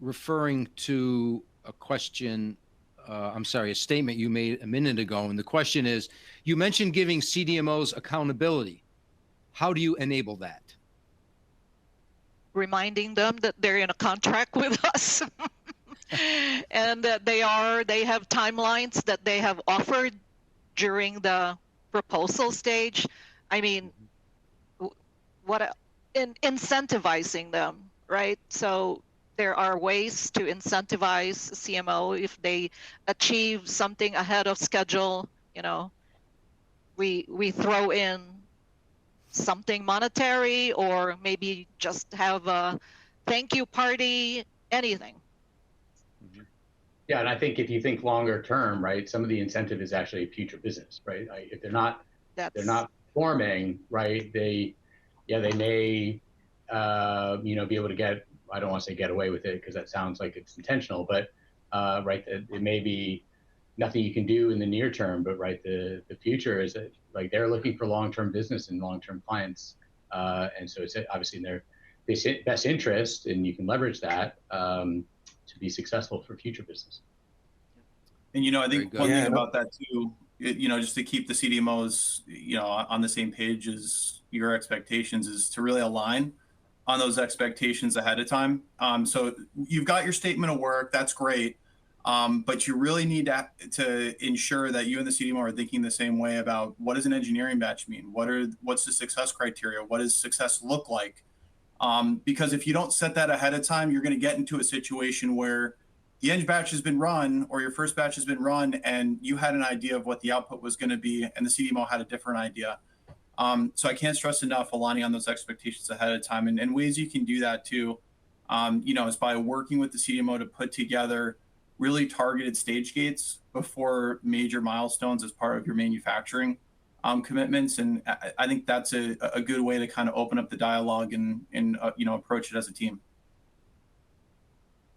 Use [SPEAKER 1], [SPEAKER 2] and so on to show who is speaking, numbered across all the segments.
[SPEAKER 1] referring to a question, a statement you made a minute ago. And the question is, you mentioned giving CDMOs accountability. How do you enable that?
[SPEAKER 2] Reminding them that they're in a contract with us and that they have timelines that they have offered during the proposal stage. I mean, incentivizing them, right? So there are ways to incentivize CMO if they achieve something ahead of schedule. You know, we throw in something monetary, or maybe just have a thank you party, anything.
[SPEAKER 3] Yeah, and I think if you think longer term, right, some of the incentive is actually future business, right? If they're not performing, right, they may be able to get, I don't want to say get away with it because that sounds like it's intentional, but right, it may be nothing you can do in the near term, but right, the future is that like they're looking for long-term business and long-term clients, and so it's obviously in their best interest, and you can leverage that to be successful for future business.
[SPEAKER 4] And I think one thing about that too, just to keep the CDMOs on the same page as your expectations, is to really align on those expectations ahead of time. So you've got your statement of work, that's great. But you really need to ensure that you and the CDMO are thinking the same way about what does an engineering batch mean? What's the success criteria? What does success look like? Because if you don't set that ahead of time, you're going to get into a situation where the eng batch has been run, or your first batch has been run, and you had an idea of what the output was going to be, and the CDMO had a different idea. So I can't stress enough aligning on those expectations ahead of time. And ways you can do that too, is by working with the CDMO to put together really targeted stage gates before major milestones as part of your manufacturing commitments. And I think that's a good way to kind of open up the dialogue and approach it as a team.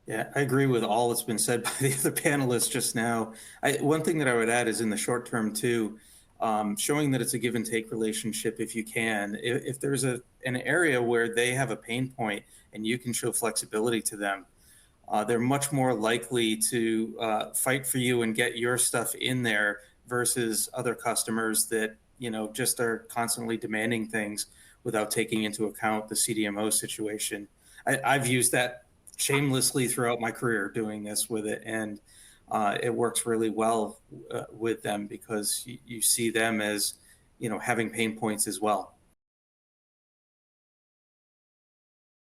[SPEAKER 5] Yeah, I agree with all that's been said by the other panelists just now. One thing that I would add is in the short term too, showing that it's a give and take relationship if you can. If there's an area where they have a pain point and you can show flexibility to them, they're much more likely to fight for you and get your stuff in there versus other customers that just are constantly demanding things without taking into account the CDMO situation. I've used that shamelessly throughout my career doing this with it, and it works really well with them because you see them as having pain points as well.